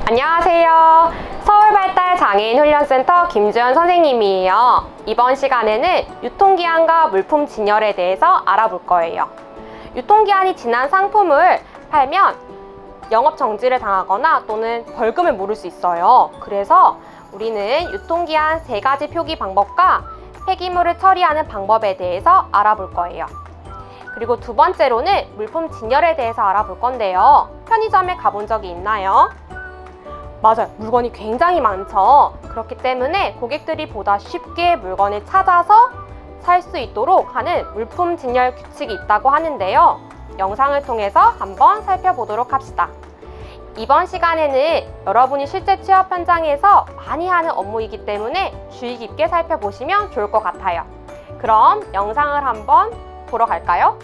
안녕하세요. 서울발달장애인훈련센터 김주연 선생님이에요. 이번 시간에는 유통기한과 물품 진열에 대해서 알아볼 거예요. 유통기한이 지난 상품을 팔면 영업 정지를 당하거나 또는 벌금을 물을 수 있어요. 그래서 우리는 유통기한 3가지 표기 방법과 폐기물을 처리하는 방법에 대해서 알아볼 거예요. 그리고 두 번째로는 물품 진열에 대해서 알아볼 건데요. 편의점에 가본 적이 있나요? 맞아요. 물건이 굉장히 많죠. 그렇기 때문에 고객들이 보다 쉽게 물건을 찾아서 살 수 있도록 하는 물품 진열 규칙이 있다고 하는데요. 영상을 통해서 한번 살펴보도록 합시다. 이번 시간에는 여러분이 실제 취업 현장에서 많이 하는 업무이기 때문에 주의 깊게 살펴보시면 좋을 것 같아요. 그럼 영상을 한번 보러 갈까요?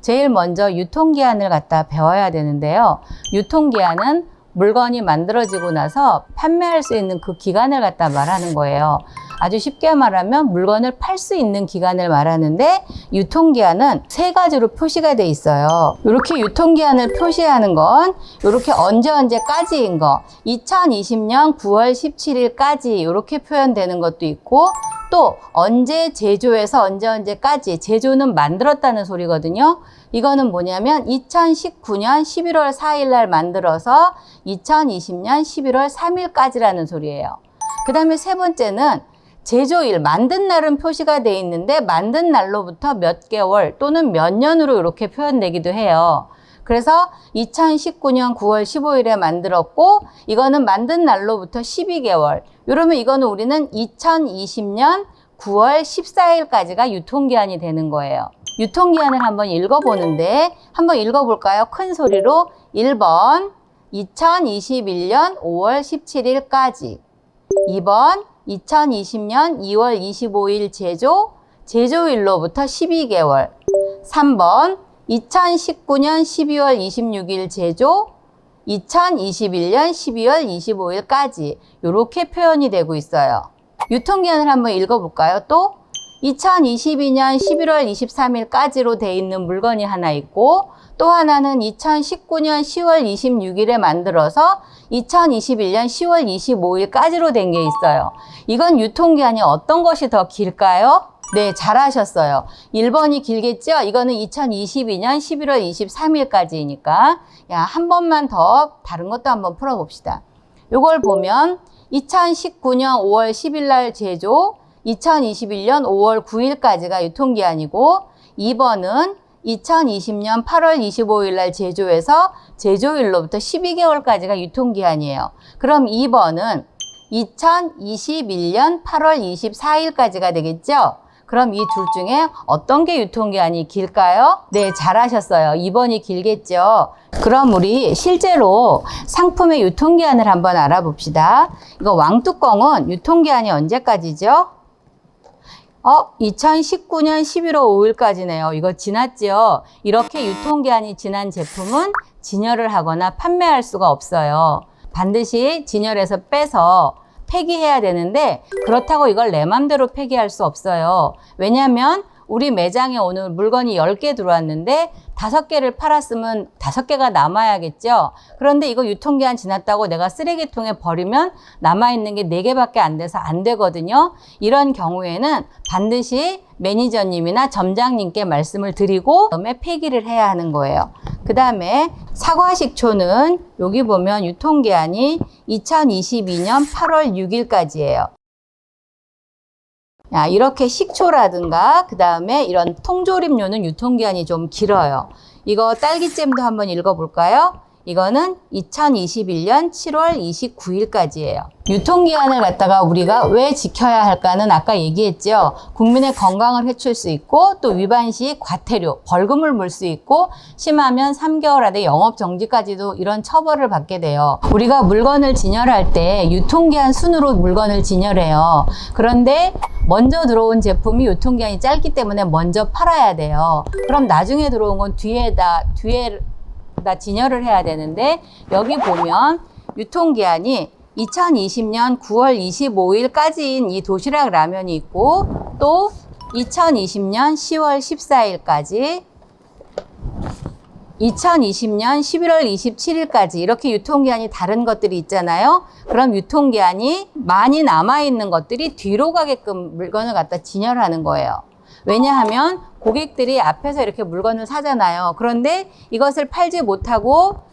제일 먼저 유통기한을 갖다 배워야 되는데요. 유통기한은 물건이 만들어지고 나서 판매할 수 있는 그 기간을 갖다 말하는 거예요. 아주 쉽게 말하면 물건을 팔 수 있는 기간을 말하는데 유통기한은 3가지로 표시가 돼 있어요. 이렇게 유통기한을 표시하는 건 이렇게 언제까지인 거 2020년 9월 17일까지 이렇게 표현되는 것도 있고 또 언제 제조해서 언제까지 제조는 만들었다는 소리거든요. 이거는 뭐냐면 2019년 11월 4일 날 만들어서 2020년 11월 3일까지라는 소리예요. 그 다음에 세 번째는 제조일, 만든 날은 표시가 돼 있는데 만든 날로부터 몇 개월 또는 몇 년으로 이렇게 표현되기도 해요. 그래서 2019년 9월 15일에 만들었고 이거는 만든 날로부터 12개월. 이러면 이거는 우리는 2020년 9월 14일까지가 유통기한이 되는 거예요. 유통기한을 한번 읽어보는데 한번 읽어볼까요? 큰 소리로 1번 2021년 5월 17일까지 2번 2020년 2월 25일 제조일로부터 12개월 3번 2019년 12월 26일 제조 2021년 12월 25일까지 이렇게 표현이 되고 있어요. 유통기한을 한번 읽어볼까요? 또 2022년 11월 23일까지로 돼 있는 물건이 하나 있고 또 하나는 2019년 10월 26일에 만들어서 2021년 10월 25일까지로 된 게 있어요. 이건 유통기한이 어떤 것이 더 길까요? 네, 잘하셨어요. 1번이 길겠죠? 이거는 2022년 11월 23일까지니까 한 번만 더 다른 것도 한번 풀어봅시다. 이걸 보면 2019년 5월 10일 날 제조 2021년 5월 9일까지가 유통기한이고 2번은 2020년 8월 25일 날 제조해서 제조일로부터 12개월까지가 유통기한이에요. 그럼 2번은 2021년 8월 24일까지가 되겠죠? 그럼 이 둘 중에 어떤 게 유통기한이 길까요? 네, 잘하셨어요. 2번이 길겠죠? 그럼 우리 실제로 상품의 유통기한을 한번 알아봅시다. 이거 왕뚜껑은 유통기한이 언제까지죠? 2019년 11월 5일까지네요. 이거 지났죠? 이렇게 유통기한이 지난 제품은 진열을 하거나 판매할 수가 없어요. 반드시 진열해서 빼서 폐기해야 되는데 그렇다고 이걸 내 맘대로 폐기할 수 없어요. 왜냐하면 우리 매장에 오늘 물건이 10개 들어왔는데 5개를 팔았으면 5개가 남아야겠죠. 그런데 이거 유통기한 지났다고 내가 쓰레기통에 버리면 남아있는 게 4개밖에 안 돼서 안 되거든요. 이런 경우에는 반드시 매니저님이나 점장님께 말씀을 드리고 그다음에 폐기를 해야 하는 거예요. 그 다음에 사과식초는 여기 보면 유통기한이 2022년 8월 6일까지예요. 이렇게 식초라든가 그 다음에 이런 통조림류는 유통기한이 좀 길어요. 이거 딸기잼도 한번 읽어볼까요? 이거는 2021년 7월 29일까지예요. 유통기한을 갖다가 우리가 왜 지켜야 할까는 아까 얘기했죠. 국민의 건강을 해칠 수 있고 또 위반 시 과태료, 벌금을 물 수 있고 심하면 3개월 안에 영업정지까지도 이런 처벌을 받게 돼요. 우리가 물건을 진열할 때 유통기한 순으로 물건을 진열해요. 그런데 먼저 들어온 제품이 유통기한이 짧기 때문에 먼저 팔아야 돼요. 그럼 나중에 들어온 건 뒤에다 진열을 해야 되는데 여기 보면 유통기한이 2020년 9월 25일까지인 이 도시락 라면이 있고 또 2020년 10월 14일까지 2020년 11월 27일까지 이렇게 유통기한이 다른 것들이 있잖아요. 그럼 유통기한이 많이 남아있는 것들이 뒤로 가게끔 물건을 갖다 진열하는 거예요. 왜냐하면 고객들이 앞에서 이렇게 물건을 사잖아요. 그런데 이것을 팔지 못하고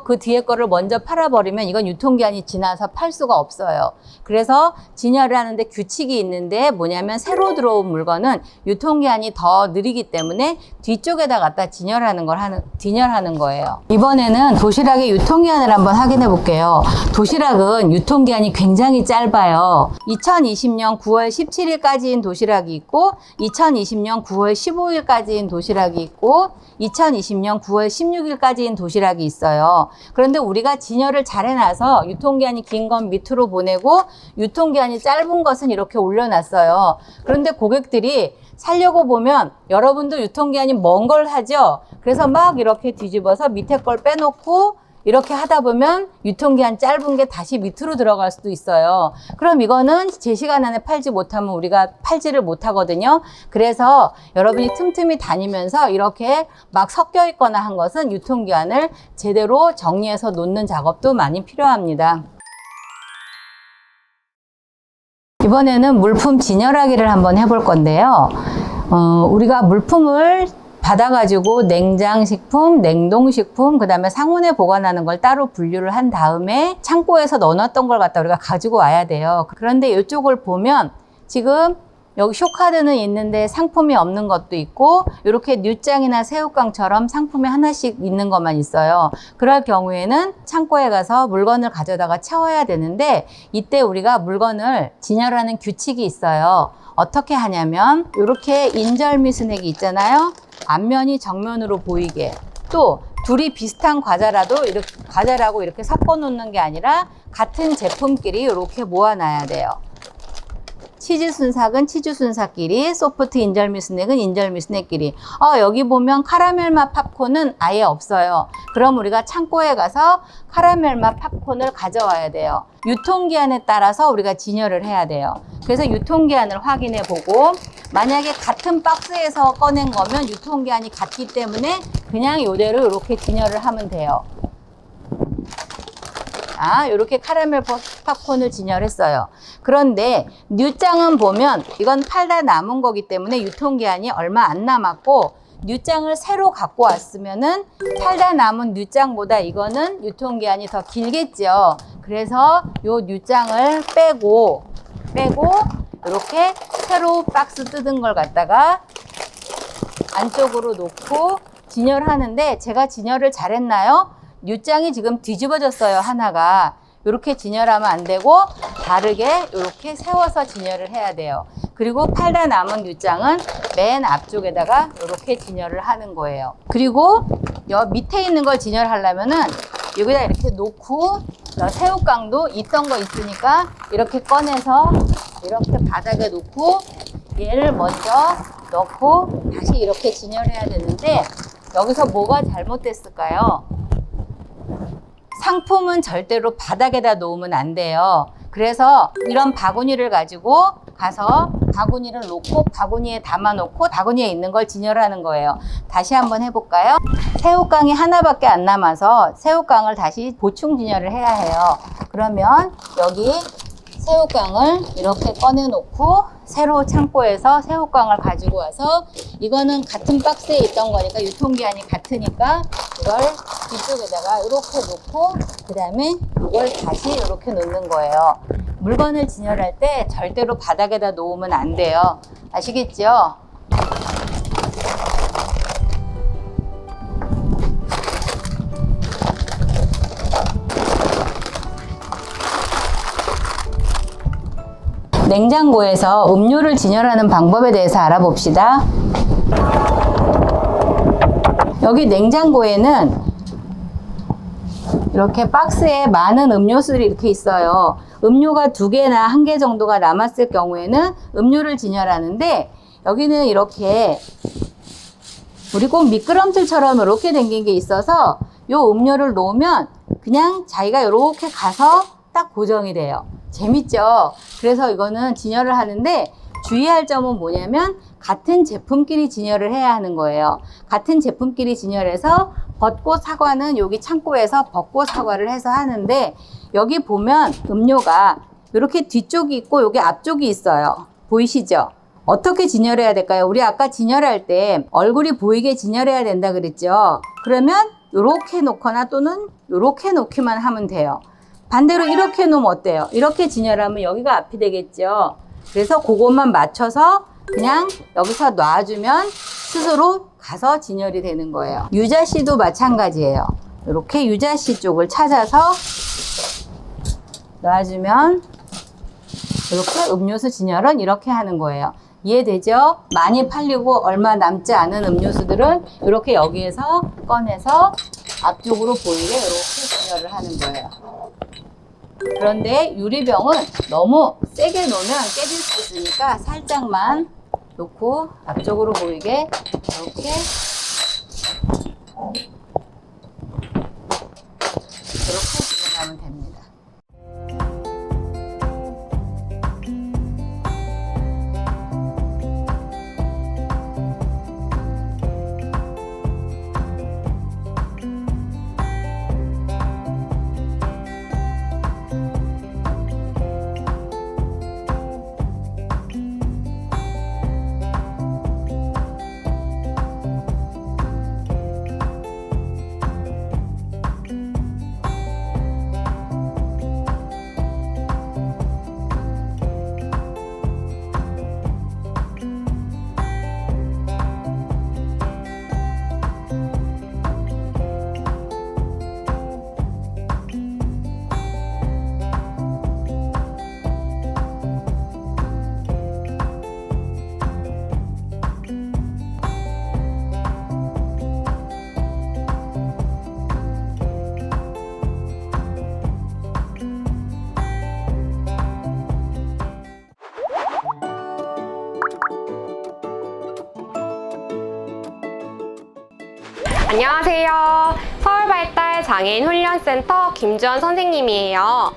그 뒤에 거를 먼저 팔아버리면 이건 유통기한이 지나서 팔 수가 없어요. 그래서 진열을 하는데 규칙이 있는데 뭐냐면 새로 들어온 물건은 유통기한이 더 느리기 때문에 뒤쪽에다 갖다 진열하는 거예요. 이번에는 도시락의 유통기한을 한번 확인해 볼게요. 도시락은 유통기한이 굉장히 짧아요. 2020년 9월 17일까지인 도시락이 있고 2020년 9월 15일까지인 도시락이 있고 2020년 9월 16일까지인 도시락이 있어요. 그런데 우리가 진열을 잘 해놔서 유통기한이 긴 건 밑으로 보내고 유통기한이 짧은 것은 이렇게 올려놨어요. 그런데 고객들이 살려고 보면 여러분도 유통기한이 먼 걸 하죠. 그래서 막 이렇게 뒤집어서 밑에 걸 빼놓고 이렇게 하다 보면 유통기한 짧은 게 다시 밑으로 들어갈 수도 있어요. 그럼 이거는 제 시간 안에 팔지 못하면 우리가 팔지를 못하거든요. 그래서 여러분이 틈틈이 다니면서 이렇게 막 섞여 있거나 한 것은 유통기한을 제대로 정리해서 놓는 작업도 많이 필요합니다. 이번에는 물품 진열하기를 한번 해볼 건데요. 우리가 물품을 받아가지고 냉장식품, 냉동식품, 그 다음에 상온에 보관하는 걸 따로 분류를 한 다음에 창고에서 넣어놨던 걸 갖다 우리가 가지고 와야 돼요. 그런데 이쪽을 보면 지금 여기 쇼카드는 있는데 상품이 없는 것도 있고 이렇게 뉴짱이나 새우깡처럼 상품이 하나씩 있는 것만 있어요. 그럴 경우에는 창고에 가서 물건을 가져다가 채워야 되는데 이때 우리가 물건을 진열하는 규칙이 있어요. 어떻게 하냐면 이렇게 인절미 스낵이 있잖아요. 앞면이 정면으로 보이게 또 둘이 비슷한 과자라고 이렇게 섞어 놓는 게 아니라 같은 제품끼리 이렇게 모아놔야 돼요. 치즈 순삭은 치즈 순삭끼리, 소프트 인절미 스낵은 인절미 스낵끼리. 여기 보면 카라멜 맛 팝콘은 아예 없어요. 그럼 우리가 창고에 가서 카라멜 맛 팝콘을 가져와야 돼요. 유통기한에 따라서 우리가 진열을 해야 돼요. 그래서 유통기한을 확인해 보고 만약에 같은 박스에서 꺼낸 거면 유통기한이 같기 때문에 그냥 이대로 이렇게 진열을 하면 돼요. 이렇게 카라멜 팝콘을 진열했어요. 그런데 뉴짱은 보면 이건 팔다 남은 거기 때문에 유통기한이 얼마 안 남았고 뉴짱을 새로 갖고 왔으면은 팔다 남은 뉴짱보다 이거는 유통기한이 더 길겠죠. 그래서 요 뉴짱을 빼고 이렇게 새로 박스 뜯은 걸 갖다가 안쪽으로 놓고 진열하는데 제가 진열을 잘했나요? 뉴짱이 지금 뒤집어졌어요, 하나가. 이렇게 진열하면 안 되고 다르게 이렇게 세워서 진열을 해야 돼요. 그리고 팔다 남은 뉴짱은 맨 앞쪽에다가 이렇게 진열을 하는 거예요. 그리고 여 밑에 있는 걸 진열하려면은 여기다 이렇게 놓고 새우깡도 있던 거 있으니까 이렇게 꺼내서 이렇게 바닥에 놓고 얘를 먼저 넣고 다시 이렇게 진열해야 되는데 여기서 뭐가 잘못됐을까요? 상품은 절대로 바닥에다 놓으면 안 돼요. 그래서 이런 바구니를 가지고 가서 바구니를 놓고 바구니에 담아 놓고 바구니에 있는 걸 진열하는 거예요. 다시 한번 해볼까요? 새우깡이 하나밖에 안 남아서 새우깡을 다시 보충 진열을 해야 해요. 그러면 여기 새우깡을 이렇게 꺼내 놓고 새로 창고에서 새우깡을 가지고 와서 이거는 같은 박스에 있던 거니까 유통기한이 같으니까 이걸 뒤쪽에다가 이렇게 놓고 그 다음에 이걸 다시 이렇게 놓는 거예요. 물건을 진열할 때 절대로 바닥에다 놓으면 안 돼요. 아시겠죠? 냉장고에서 음료를 진열하는 방법에 대해서 알아봅시다. 여기 냉장고에는 이렇게 박스에 많은 음료수들이 이렇게 있어요. 음료가 2개나 1개 정도가 남았을 경우에는 음료를 진열하는데 여기는 이렇게 우리 꼭 미끄럼틀처럼 이렇게 생긴 게 있어서 요 음료를 놓으면 그냥 자기가 이렇게 가서 딱 고정이 돼요. 재밌죠? 그래서 이거는 진열을 하는데 주의할 점은 뭐냐면 같은 제품끼리 진열을 해야 하는 거예요. 같은 제품끼리 진열해서 벚꽃 사과는 여기 창고에서 벚꽃 사과를 해서 하는데 여기 보면 음료가 이렇게 뒤쪽이 있고 여기 앞쪽이 있어요. 보이시죠? 어떻게 진열해야 될까요? 우리 아까 진열할 때 얼굴이 보이게 진열해야 된다 그랬죠? 그러면 이렇게 놓거나 또는 이렇게 놓기만 하면 돼요. 반대로 이렇게 놓으면 어때요? 이렇게 진열하면 여기가 앞이 되겠죠? 그래서 그것만 맞춰서 그냥 여기서 놔주면 스스로 가서 진열이 되는 거예요. 유자씨도 마찬가지예요. 이렇게 유자씨 쪽을 찾아서 놔주면 이렇게 음료수 진열은 이렇게 하는 거예요. 이해되죠? 많이 팔리고 얼마 남지 않은 음료수들은 이렇게 여기에서 꺼내서 앞쪽으로 보이게 이렇게 진열을 하는 거예요. 그런데 유리병은 너무 세게 놓으면 깨질 수 있으니까 살짝만 놓고 앞쪽으로 보이게 이렇게 진열하면 됩니다. 안녕하세요. 서울발달장애인훈련센터 김주원 선생님이에요.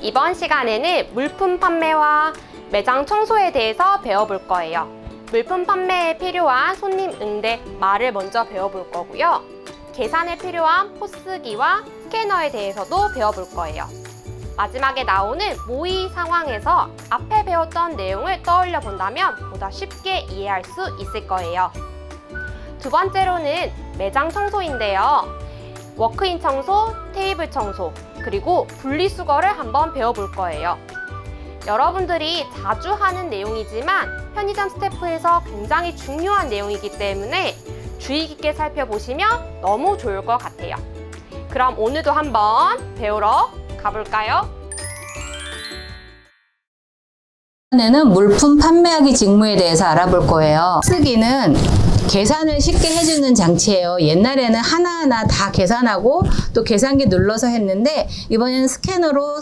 이번 시간에는 물품 판매와 매장 청소에 대해서 배워볼 거예요. 물품 판매에 필요한 손님 응대 말을 먼저 배워볼 거고요. 계산에 필요한 포스기와 스캐너에 대해서도 배워볼 거예요. 마지막에 나오는 모의 상황에서 앞에 배웠던 내용을 떠올려 본다면 보다 쉽게 이해할 수 있을 거예요. 두 번째로는 매장 청소인데요. 워크인 청소, 테이블 청소, 그리고 분리수거를 한번 배워볼 거예요. 여러분들이 자주 하는 내용이지만 편의점 스태프에서 굉장히 중요한 내용이기 때문에 주의 깊게 살펴보시면 너무 좋을 것 같아요. 그럼 오늘도 한번 배우러 가볼까요? 이번에는 물품 판매하기 직무에 대해서 알아볼 거예요. 쓰기는 계산을 쉽게 해주는 장치예요. 옛날에는 하나하나 다 계산하고 또 계산기 눌러서 했는데 이번에는 스캐너로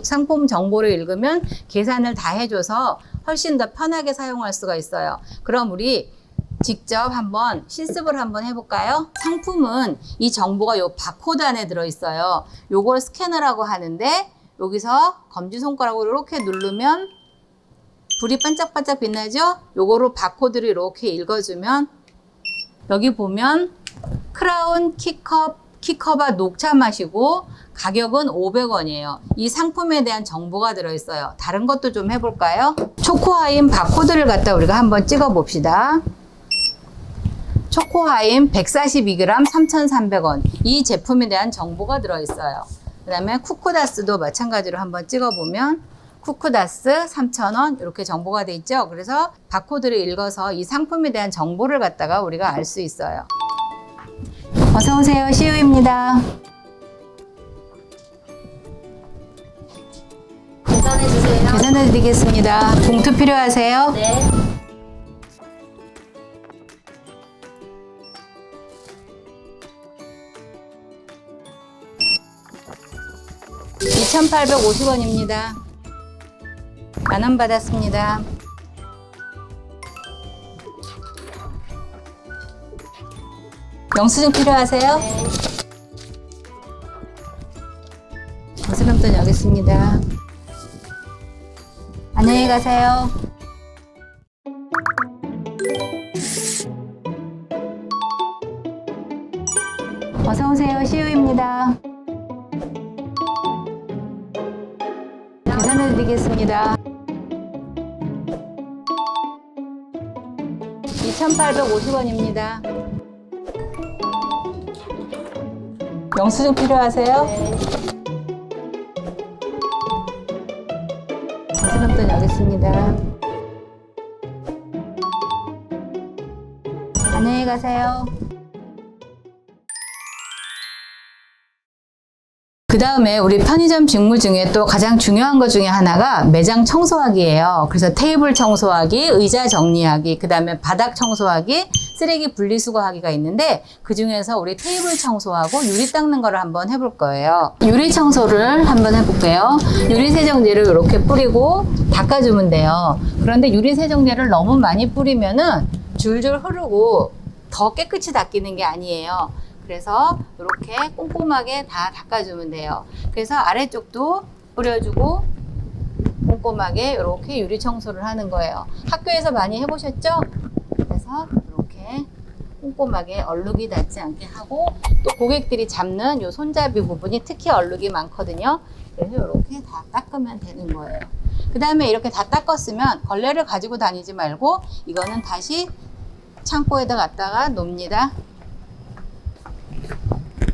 상품 정보를 읽으면 계산을 다 해줘서 훨씬 더 편하게 사용할 수가 있어요. 그럼 우리 직접 한번 실습을 한번 해볼까요? 상품은 이 정보가 요 바코드 안에 들어있어요. 요걸 스캐너라고 하는데 여기서 검지손가락으로 이렇게 누르면 불이 반짝반짝 빛나죠? 요거로 바코드를 이렇게 읽어주면 여기 보면 크라운 키커바 녹차 맛이고 가격은 500원이에요. 이 상품에 대한 정보가 들어있어요. 다른 것도 좀 해볼까요? 초코하임 바코드를 갖다 우리가 한번 찍어 봅시다. 초코하임 142g 3,300원. 이 제품에 대한 정보가 들어있어요. 그 다음에 쿠쿠다스도 마찬가지로 한번 찍어보면 쿠쿠다스 3,000원 이렇게 정보가 돼 있죠. 그래서 바코드를 읽어서 이 상품에 대한 정보를 갖다가 우리가 알 수 있어요. 어서 오세요. 시우입니다. 계산해 주세요. 계산해 드리겠습니다. 봉투 필요하세요? 네. 2,850원입니다. 10,000원 받았습니다. 영수증 필요하세요? 네. 영수증도 여기 있습니다. 안녕히 가세요. 어서 오세요. 시우입니다. 계산해 드리겠습니다. 2,850원입니다. 영수증 필요하세요? 계산부터 여기 있습니다. 안녕히 가세요. 그 다음에 우리 편의점 직무 중에 또 가장 중요한 것 중에 하나가 매장 청소하기예요. 그래서 테이블 청소하기, 의자 정리하기, 그 다음에 바닥 청소하기, 쓰레기 분리수거하기가 있는데 그 중에서 우리 테이블 청소하고 유리 닦는 거를 한번 해볼 거예요. 유리 청소를 한번 해볼게요. 유리 세정제를 이렇게 뿌리고 닦아주면 돼요. 그런데 유리 세정제를 너무 많이 뿌리면은 줄줄 흐르고 더 깨끗이 닦이는 게 아니에요. 그래서 이렇게 꼼꼼하게 다 닦아주면 돼요. 그래서 아래쪽도 뿌려주고 꼼꼼하게 이렇게 유리 청소를 하는 거예요. 학교에서 많이 해보셨죠? 그래서 이렇게 꼼꼼하게 얼룩이 닿지 않게 하고 또 고객들이 잡는 이 손잡이 부분이 특히 얼룩이 많거든요. 그래서 이렇게 다 닦으면 되는 거예요. 그 다음에 이렇게 다 닦았으면 걸레를 가지고 다니지 말고 이거는 다시 창고에다 갖다가 놓습니다.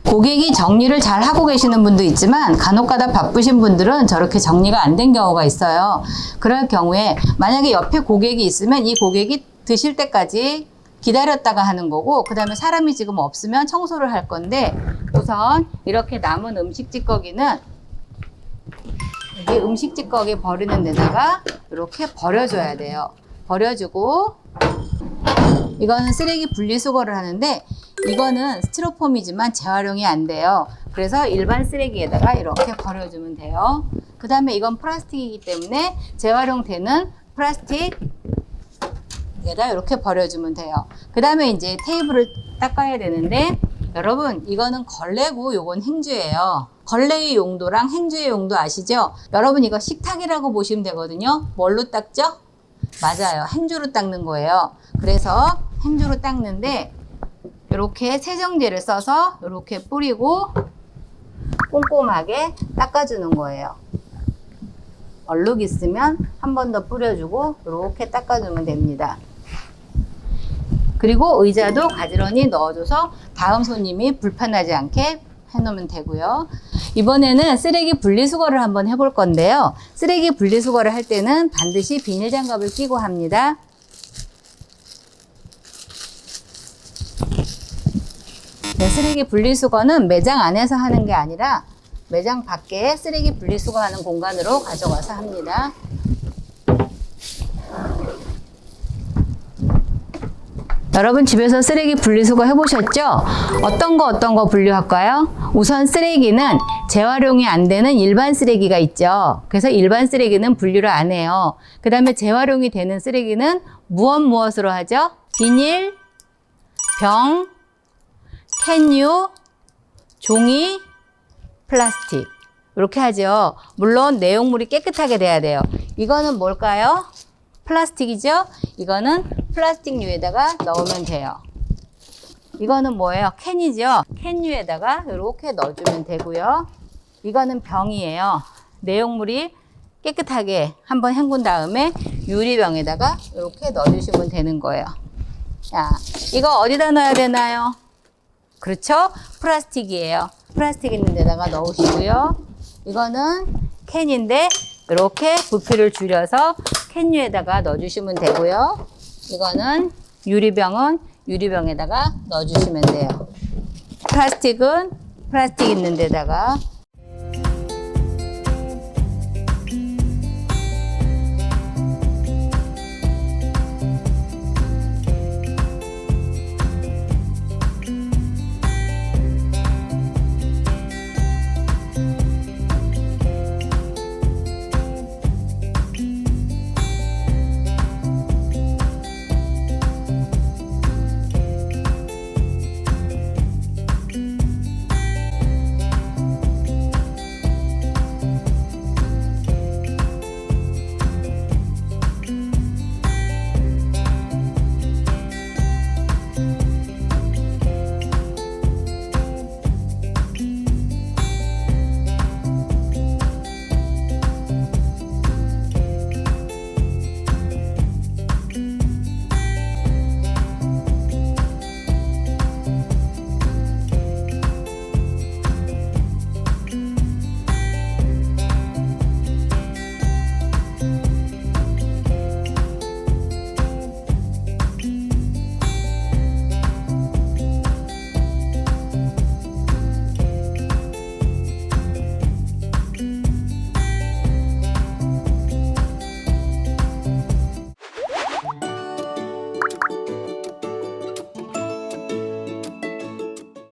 고객이 정리를 잘 하고 계시는 분도 있지만 간혹가다 바쁘신 분들은 저렇게 정리가 안 된 경우가 있어요. 그럴 경우에 만약에 옆에 고객이 있으면 이 고객이 드실 때까지 기다렸다가 하는 거고 그 다음에 사람이 지금 없으면 청소를 할 건데 우선 이렇게 남은 음식 찌꺼기는 여기 음식 찌꺼기 버리는 데다가 이렇게 버려줘야 돼요. 버려주고 이거는 쓰레기 분리수거를 하는데 이거는 스티로폼이지만 재활용이 안 돼요. 그래서 일반 쓰레기에다가 이렇게 버려주면 돼요. 그 다음에 이건 플라스틱이기 때문에 재활용되는 플라스틱에다 이렇게 버려주면 돼요. 그 다음에 이제 테이블을 닦아야 되는데 여러분 이거는 걸레고 요건 행주예요. 걸레의 용도랑 행주의 용도 아시죠? 여러분 이거 식탁이라고 보시면 되거든요. 뭘로 닦죠? 맞아요. 행주로 닦는 거예요. 그래서 행주로 닦는데 이렇게 세정제를 써서 이렇게 뿌리고 꼼꼼하게 닦아주는 거예요. 얼룩 있으면 한 번 더 뿌려주고 이렇게 닦아주면 됩니다. 그리고 의자도 가지런히 넣어줘서 다음 손님이 불편하지 않게 해놓으면 되고요. 이번에는 쓰레기 분리수거를 한번 해볼 건데요. 쓰레기 분리수거를 할 때는 반드시 비닐장갑을 끼고 합니다. 네, 쓰레기 분리수거는 매장 안에서 하는 게 아니라 매장 밖에 쓰레기 분리수거하는 공간으로 가져가서 합니다. 여러분 집에서 쓰레기 분리수거 해보셨죠? 어떤 거 분류할까요? 우선 쓰레기는 재활용이 안 되는 일반 쓰레기가 있죠. 그래서 일반 쓰레기는 분류를 안 해요. 그 다음에 재활용이 되는 쓰레기는 무엇으로 하죠? 비닐, 병, 캔유, 종이, 플라스틱 이렇게 하죠. 물론 내용물이 깨끗하게 돼야 돼요. 이거는 뭘까요? 플라스틱이죠? 이거는 플라스틱류에다가 넣으면 돼요. 이거는 뭐예요? 캔이죠? 캔류에다가 이렇게 넣어주면 되고요. 이거는 병이에요. 내용물이 깨끗하게 한번 헹군 다음에 유리병에다가 이렇게 넣어주시면 되는 거예요. 자, 이거 어디다 넣어야 되나요? 그렇죠? 플라스틱이에요. 플라스틱 있는 데다가 넣으시고요. 이거는 캔인데 이렇게 부피를 줄여서 캔류에다가 넣어주시면 되고요. 이거는 유리병은 유리병에다가 넣어주시면 돼요. 플라스틱은 플라스틱 있는 데다가